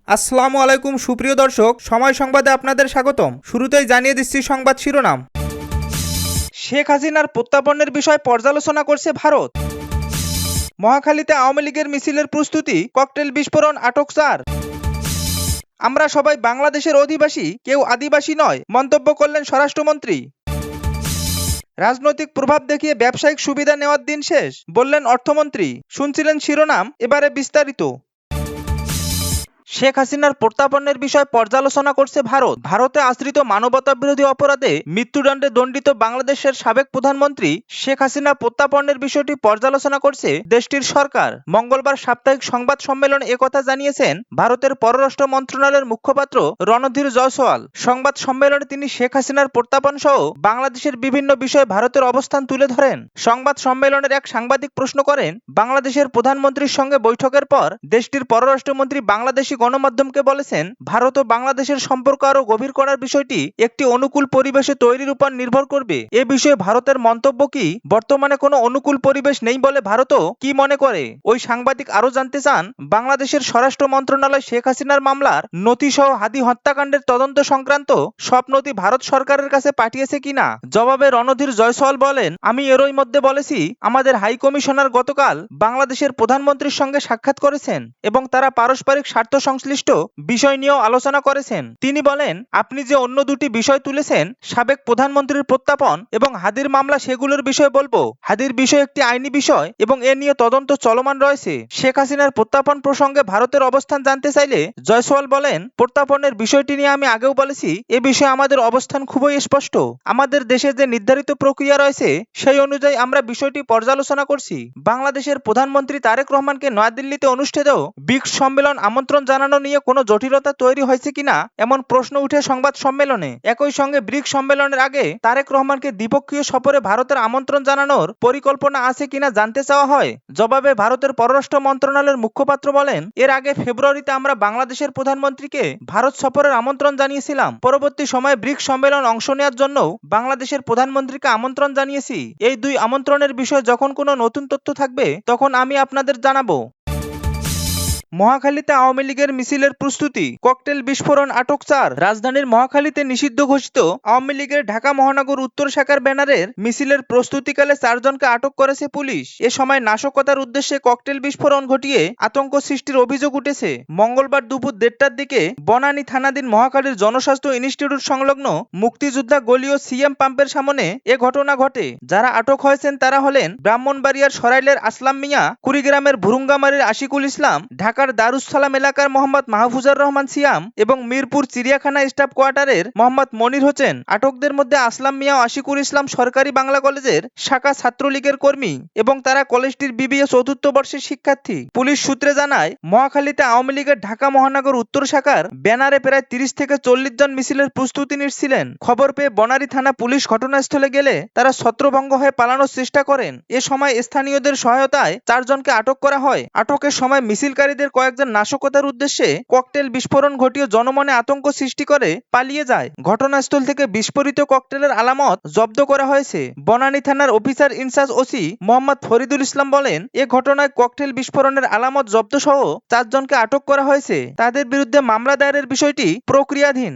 আসসালামু আলাইকুম সুপ্রিয় দর্শক, সময় সংবাদে আপনাদের স্বাগতম। শুরুতেই জানিয়ে দিচ্ছি সংবাদ শিরোনাম। শেখ হাসিনার প্রত্যাপনের বিষয় পর্যালোচনা করছে ভারত। মহাখালীতে আওয়ামী লীগের মিছিলের প্রস্তুতি, ককটেল বিস্ফোরণ, আটক 4। আমরা সবাই বাংলাদেশের অধিবাসী, কেউ আদিবাসী নয়, মন্তব্য করলেন স্বরাষ্ট্রমন্ত্রী। রাজনৈতিক প্রভাব দেখিয়ে ব্যবসায়িক সুবিধা নেওয়ার দিন শেষ, বললেন অর্থমন্ত্রী। শুনছিলেন শিরোনাম, এবারে বিস্তারিত। শেখ হাসিনার প্রত্যাপনের বিষয় পর্যালোচনা করছে ভারত। ভারতে আশ্রিত মানবতা বিরোধী অপরাধে মৃত্যুদণ্ডে দণ্ডিত বাংলাদেশের সাবেক প্রধানমন্ত্রী শেখ হাসিনা প্রত্যাপনের বিষয়টি পর্যালোচনা করছে দেশটির সরকার। মঙ্গলবার সাপ্তাহিক সংবাদ সম্মেলনে একথা জানিয়েছেন ভারতের পররাষ্ট্র মন্ত্রণালয়ের মুখপাত্র রণধীর জয়সওয়াল। সংবাদ সম্মেলনে তিনি শেখ হাসিনার প্রত্যাপন সহ বাংলাদেশের বিভিন্ন বিষয়ে ভারতের অবস্থান তুলে ধরেন। সংবাদ সম্মেলনের এক সাংবাদিক প্রশ্ন করেন, বাংলাদেশের প্রধানমন্ত্রীর সঙ্গে বৈঠকের পর দেশটির পররাষ্ট্রমন্ত্রী বাংলাদেশি গণমাধ্যমকে বলেছেন, ভারত ও বাংলাদেশের সম্পর্ক আরও গভীর করার বিষয়টি একটি অনুকূল পরিবেশে তৈরির উপর নির্ভর করবে। এ বিষয়ে ভারতের মন্তব্য কি? বর্তমানে কোনো অনুকূল পরিবেশ নেই বলে ভারতও কি মনে করে? ওই সাংবাদিক আরও জানতে চান, বাংলাদেশের স্বরাষ্ট্র মন্ত্রণালয় শেখ হাসিনার মামলার নথিসহ হাদি হত্যাকাণ্ডের তদন্ত সংক্রান্ত সব নথি ভারত সরকারের কাছে পাঠিয়েছে কিনা। জবাবে রণধীর জয়সওয়াল বলেন, আমি এরই মধ্যে বলেছি, আমাদের হাই কমিশনার গতকাল বাংলাদেশের প্রধানমন্ত্রীর সঙ্গে সাক্ষাৎ করেছেন এবং তারা পারস্পরিক স্বার্থ সংশ্লিষ্ট বিষয় নিয়েও আলোচনা করেছেন। তিনি বলেন, আপনি যে অন্য দুটি বিষয় তুলেছেন, সাবেক প্রধানমন্ত্রীর প্রত্যাপন এবং হাদির মামলা, সেগুলোর বিষয়ে বলবো। হাদির বিষয় একটি আইনি বিষয় এবং এ নিয়ে তদন্ত চলমান রয়েছে। শেখ হাসিনার প্রত্যাপন প্রসঙ্গে ভারতের অবস্থান জানতে চাইলে জয়সওয়াল বলেন, প্রত্যাপনের বিষয়টি নিয়ে আমি আগেও বলেছি, এ বিষয়ে আমাদের অবস্থান খুবই স্পষ্ট। আমাদের দেশে যে নির্ধারিত প্রক্রিয়া রয়েছে সেই অনুযায়ী আমরা বিষয়টি পর্যালোচনা করছি। বাংলাদেশের প্রধানমন্ত্রী তারেক রহমানকে নয়াদিল্লিতে অনুষ্ঠিত ব্রিক্স সম্মেলন আমন্ত্রণ জানানো নিয়ে কোনো জটিলতা তৈরি হয়েছে কিনা এমন প্রশ্ন উঠে সংবাদ সম্মেলনে। একই সঙ্গে ব্রিক্স সম্মেলনের আগে তারেক রহমানকে দ্বিপক্ষীয় সফরে ভারতের আমন্ত্রণ জানানোর পরিকল্পনা আছে কিনা জানতে চাওয়া হয়। জবাবে ভারতের পররাষ্ট্র মন্ত্রণালয়ের মুখপাত্র বলেন, এর আগে ফেব্রুয়ারিতে আমরা বাংলাদেশের প্রধানমন্ত্রীকে ভারত সফরের আমন্ত্রণ জানিয়েছিলাম। পরবর্তী সময়ে ব্রিক্স সম্মেলন অংশ নেওয়ার জন্য বাংলাদেশের প্রধানমন্ত্রীকে আমন্ত্রণ জানিয়েছি। এই দুই আমন্ত্রণের বিষয়ে যখন কোনো নতুন তথ্য থাকবে তখন আমি আপনাদের জানাবো। মহাখালীতে আওয়ামী লীগের মিছিলের প্রস্তুতি, ককটেল বিস্ফোরণ, আটক 4। রাজধানীর মহাখালীতে নিষিদ্ধ ঘোষিত আওয়ামী লীগের ঢাকা মহানগর উত্তর শাখার ব্যানারের মিছিলের প্রস্তুতিকালে 4 জনকে আটক করেছে পুলিশ। এ সময় নাশকতার উদ্দেশ্যে ককটেল বিস্ফোরণ ঘটিয়ে আতঙ্ক সৃষ্টির অভিযোগ উঠেছে। মঙ্গলবার দুপুর 1:30টার দিকে বনানী থানাধীন মহাখালীর জনস্বাস্থ্য ইনস্টিটিউট সংলগ্ন মুক্তিযোদ্ধা গলি ও সিএম পাম্পের সামনে এ ঘটনা ঘটে। যারা আটক হয়েছেন তারা হলেন ব্রাহ্মণবাড়িয়ার সরাইলের আসলাম মিয়া, কুড়িগ্রামের ভুরুঙ্গামারীর আশিকুল ইসলাম, ঢাকার দারুস সালাম এলাকার মোহাম্মদ মাহফুজার রহমান সিয়াম এবং মিরপুর চিড়িয়াখানা স্টাফ কোয়ার্টারের মোহাম্মদ মনির হোসেন। আটকদের মধ্যে আসলাম মিয়া ও আশিকুল ইসলাম সরকারি বাংলা কলেজের শাখা ছাত্রলীগের কর্মী এবং তারা কলেজটির বিবিএ চতুর্থ বর্ষের শিক্ষার্থী। পুলিশ সূত্রে জানায়, মহাখালীতে আওয়ামী লীগের ঢাকা মহানগর উত্তর শাখার ব্যানারে প্রায় 30 থেকে 40 জন মিছিলের প্রস্তুতি নিচ্ছিলেন। খবর পেয়ে বনানী থানা পুলিশ ঘটনাস্থলে গেলে তারা ছত্রভঙ্গ হয়ে পালানোর চেষ্টা করেন। এ সময় স্থানীয়দের সহায়তায় 4 জনকে আটক করা হয়। আটকের সময় মিছিলকারীদের কয়েকজন নাশকতার উদ্দেশ্যে ককটেল বিস্ফোরণ ঘটিয়ে জনমনে আতঙ্ক সৃষ্টি করে পালিয়ে যায়। ঘটনাস্থল থেকে বিস্ফোরিত ককটেলের আলামত জব্দ করা হয়েছে। বনানী থানার officer in charge OC Mohammad Faridul Islam বলেন, এ ঘটনায় ককটেল বিস্ফোরণের আলামত জব্দ সহ 4 জনকে আটক করা হয়েছে। তাদের বিরুদ্ধে মামলা দায়েরের বিষয়টি প্রক্রিয়াধীন।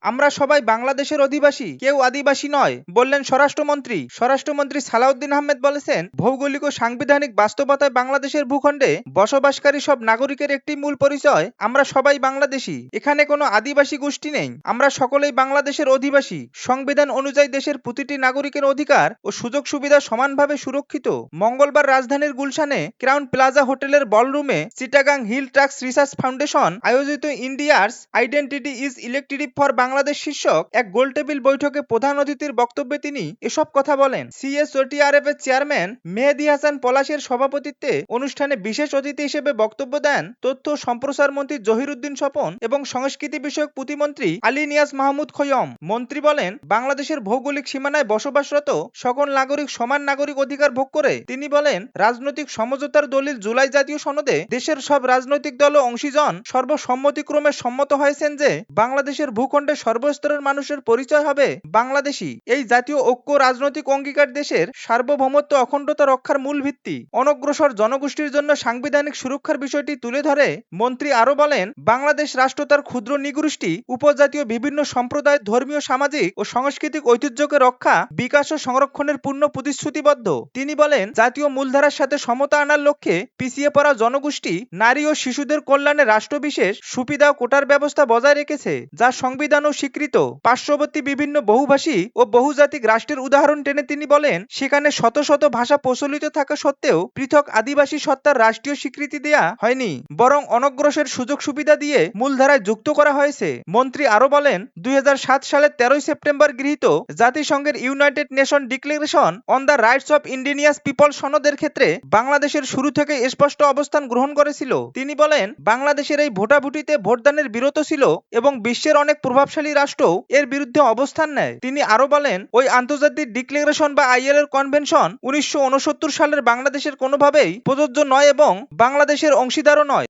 আমরা সবাই বাংলাদেশের অধিবাসী, কেউ আদিবাসী নয়, বললেন স্বরাষ্ট্রমন্ত্রী। স্বরাষ্ট্রমন্ত্রী সালাউদ্দিন আহমেদ বলেছেন, ভৌগোলিক ও সাংবিধানিক বাস্তবতায় বাংলাদেশের ভূখণ্ডে বসবাসকারী সব নাগরিকের একটি মূল পরিচয়, আমরা সবাই বাংলাদেশী। এখানে কোনো আদিবাসী গোষ্ঠী নেই, আমরা সকলেই বাংলাদেশের অধিবাসী। সংবিধান অনুযায়ী দেশের প্রতিটি নাগরিকের অধিকার ও সুযোগ সুবিধা সমানভাবে সুরক্ষিত। মঙ্গলবার রাজধানীর গুলশানে ক্রাউন প্লাজা হোটেলের বলরুমে Chittagong hill tracts research foundation আয়োজিত India's identity is electric for Bangladesh শীর্ষক এক গোলটেবিল বৈঠকে প্রধান অতিথির বক্তব্যে তিনি এসব কথা বলেন। সিএসওটিআরএফ এর চেয়ারম্যান মেহেদী হাসান পলাশের সভাপতিত্বে অনুষ্ঠানে বিশেষ অতিথি হিসেবে বক্তব্য দেন তথ্য ও সম্প্রচার মন্ত্রী জহিরুদ্দিন স্বপন এবং সংস্কৃতি বিষয়ক প্রতিমন্ত্রী আলী নিয়াজ মাহমুদ খৈয়ম। মন্ত্রী বলেন, বাংলাদেশের ভৌগোলিক সীমানায় বসবাসরত সকল নাগরিক সমান নাগরিক অধিকার ভোগ করে। তিনি বলেন, রাজনৈতিক সমঝোতার দলিল জুলাই জাতীয় সনদে দেশের সব রাজনৈতিক দল ও অংশীজন সর্বসম্মতিক্রমে সম্মত হয়েছেন যে বাংলাদেশের ভূখণ্ডে সর্বস্তরের মানুষের পরিচয় হবে বাংলাদেশী। এই জাতীয় ঐক্য রাজনৈতিক অঙ্গীকার দেশের সার্বভৌমত্ব অখণ্ডতা রক্ষার মূল ভিত্তি। অনগ্রসর জনগোষ্ঠীর জন্য সাংবিধানিক সুরক্ষার বিষয়টি তুলে ধরে মন্ত্রী আরো বলেন, বাংলাদেশ রাষ্ট্র তার ক্ষুদ্র নিগোষ্ঠী, উপজাতীয় বিভিন্ন সম্প্রদায়ের ধর্মীয়, সামাজিক ও সাংস্কৃতিক ঐতিহ্যকে রক্ষা, বিকাশ ও সংরক্ষণের পূর্ণ প্রতিশ্রুতিবদ্ধ। তিনি বলেন, জাতীয় মূলধারার সাথে সমতা আনার লক্ষ্যে পিছিয়ে পড়া জনগোষ্ঠী, নারী ও শিশুদের কল্যাণে রাষ্ট্রবিশেষ সুবিধা ও কোটার ব্যবস্থা বজায় রেখেছে, যা সংবিধানও স্বীকৃত। পার্শ্ববর্তী বিভিন্ন বহুভাষী ও বহুজাতিক রাষ্ট্রের উদাহরণ টেনে তিনি বলেন, সেখানে শত শত ভাষা প্রচলিত থাকা সত্ত্বেও পৃথক আদিবাসী সত্তার রাষ্ট্রীয় স্বীকৃতি দেয়া হয়নি, বরং অনগ্রসর সুযোগ সুবিধা দিয়ে মূলধারায় যুক্ত করা হয়েছে। মন্ত্রী আরো বলেন, 2007 সালের 13 সেপ্টেম্বর গৃহীত জাতিসংঘের United nation declaration on the rights of indigenous people সনদের ক্ষেত্রে বাংলাদেশের শুরু থেকে স্পষ্ট অবস্থান গ্রহণ করেছিল। তিনি বলেন, বাংলাদেশের এই ভোটাভুটিতে ভোটদানের বিরত ছিল এবং বিশ্বের অনেক প্রভাবশালী রাষ্ট্রও এর বিরুদ্ধে অবস্থান নেয়। তিনি আরো বলেন, ওই আন্তর্জাতিক ডিক্লারেশন বা আইএলও কনভেনশন 1969 সালের বাংলাদেশের কোনোভাবেই প্রযোজ্য নয় এবং বাংলাদেশের অংশীদারও নয়।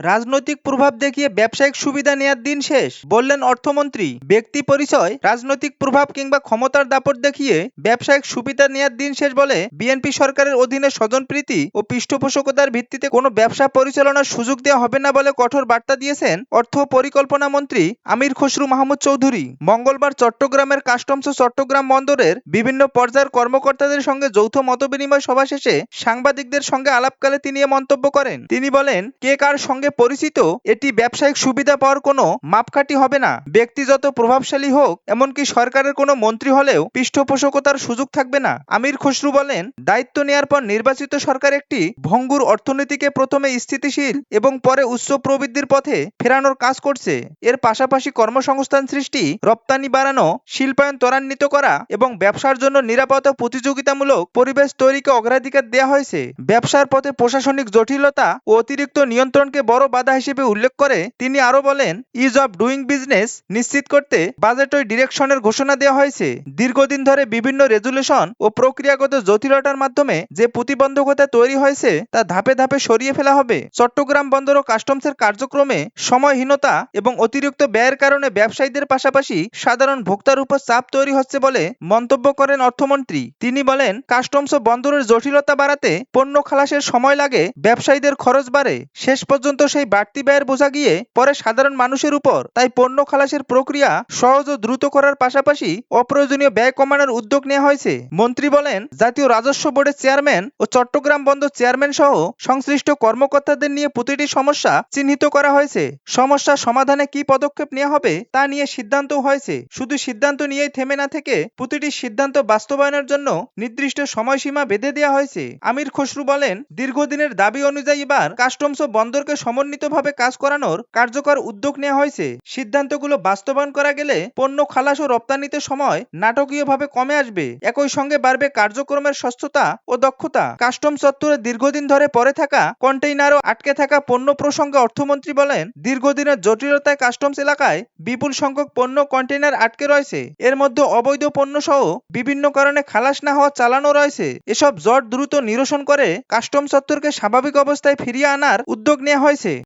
রাজনৈতিক প্রভাব দেখিয়ে ব্যবসায়িক সুবিধা নেয়ার দিন শেষ, বললেন অর্থমন্ত্রী। ব্যক্তি পরিচয়, রাজনৈতিক প্রভাব কিংবা ক্ষমতার দাপট দেখিয়ে ব্যবসায়িক সুবিধা নেয়ার দিন শেষ বলে বিএনপি সরকারের অধীনে স্বজনপ্রীতি ও পৃষ্ঠপোষকতার ভিত্তিতে কোনো ব্যবসা পরিচালনার সুযোগ দেওয়া হবে না বলে কঠোর বার্তা দিয়েছেন অর্থ পরিকল্পনা মন্ত্রী আমির খসরু মাহমুদ চৌধুরী। মঙ্গলবার চট্টগ্রামের কাস্টমস ও চট্টগ্রাম বন্দরের বিভিন্ন পর্যায়ের কর্মকর্তাদের সঙ্গে যৌথ মতবিনিময় সভা শেষে সাংবাদিকদের সঙ্গে আলাপকালে তিনি এ মন্তব্য করেন। তিনি বলেন, কে কার সঙ্গে পরিচিত এটি ব্যবসায়িক সুবিধা পাওয়ার কোনো মাপকাঠি হবে না। ব্যক্তি যত প্রভাবশালী হোক, এমনকি সরকারের কোনো মন্ত্রী হলেও পৃষ্ঠপোষকতার সুযোগ থাকবে না। আমির খসরু বলেন, দায়িত্ব নেয়ার পর নির্বাচিত সরকার একটি ভঙ্গুর অর্থনীতিকে প্রথমে স্থিতিশীল এবং পরে উচ্চ প্রবৃদ্ধির পথে ফেরানোর কাজ করছে। এর পাশাপাশি কর্মসংস্থান সৃষ্টি, রপ্তানি বাড়ানো, শিল্পায়ন ত্বরান্বিত করা এবং ব্যবসার জন্য নিরাপদ ও প্রতিযোগিতামূলক পরিবেশ তৈরিকে অগ্রাধিকার দেওয়া হয়েছে। ব্যবসার পথে প্রশাসনিক জটিলতা ও অতিরিক্ত নিয়ন্ত্রণকে বড় বাধা হিসেবে উল্লেখ করে তিনি আরো বলেন, ইজ অফ ডুইং বিজনেস নিশ্চিত করতে বাজেটে ডিরেকশনের ঘোষণা দেওয়া হয়েছে। দীর্ঘদিন ধরে বিভিন্ন রেজুলেশন ও প্রক্রিয়াগত জটিলতার মাধ্যমে যে প্রতিবন্ধকতা তৈরি হয়েছে তা ধাপে ধাপে সরিয়ে ফেলা হবে। চট্টগ্রাম বন্দর ও কাস্টমসের কার্যক্রমে সময়হীনতা এবং অতিরিক্ত ব্যয়ের কারণে ব্যবসায়ীদের পাশাপাশি সাধারণ ভোক্তার উপর চাপ তৈরি হচ্ছে বলে মন্তব্য করেন অর্থমন্ত্রী। তিনি বলেন, কাস্টমস ও বন্দরের জটিলতা বাড়াতে পণ্য খালাসের সময় লাগে, ব্যবসায়ীদের খরচ বাড়ে, শেষ পর্যন্ত সেই বাড়তি ব্যয়ের বোঝা গিয়ে পরে সাধারণ মানুষের উপর। তাই পণ্য খালাসের প্রক্রিয়া সহজ ও দ্রুত করার পাশাপাশি অপ্রয়োজনীয় ব্যয় কমানোর উদ্যোগ নেওয়া হয়েছে। মন্ত্রী বলেন, জাতীয় রাজস্ব বোর্ডের চেয়ারম্যান ও চট্টগ্রাম বন্দর চেয়ারম্যান সহ সংশ্লিষ্ট কর্মকর্তাদের নিয়ে প্রতিটি সমস্যা চিহ্নিত করা হয়েছে। সমস্যা সমাধানে কি পদক্ষেপ নেওয়া হবে তা নিয়ে সিদ্ধান্তও হয়েছে। শুধু সিদ্ধান্ত নিয়েই থেমে না থেকে প্রতিটি সিদ্ধান্ত বাস্তবায়নের জন্য নির্দিষ্ট সময়সীমা বেঁধে দেওয়া হয়েছে। আমির খসরু বলেন, দীর্ঘদিনের দাবি অনুযায়ী এবার কাস্টমস ও বন্দরকে সমন্বিতভাবে কাজ করানোর কার্যকর উদ্যোগ নেওয়া হয়েছে। সিদ্ধান্তগুলো বাস্তবায়ন করা গেলে পণ্য খালাস ও রপ্তানিতে সময় নাটকীয়ভাবে কমে আসবে। একই সঙ্গে বাড়বে কার্যক্রমের স্বচ্ছতা ও দক্ষতা। কাস্টম চত্বরে দীর্ঘদিন ধরে পড়ে থাকা কন্টেইনার ও আটকে থাকা পণ্য প্রসঙ্গে অর্থমন্ত্রী বলেন, দীর্ঘদিনের জটিলতায় কাস্টমস এলাকায় বিপুল সংখ্যক পণ্য কন্টেইনার আটকে রয়েছে। এর মধ্যে অবৈধ পণ্য সহ বিভিন্ন কারণে খালাস না হওয়া চালানো রয়েছে। এসব জট দ্রুত নিরসন করে কাস্টম চত্বরকে স্বাভাবিক অবস্থায় ফিরিয়ে আনার উদ্যোগ নেওয়া হয়েছে।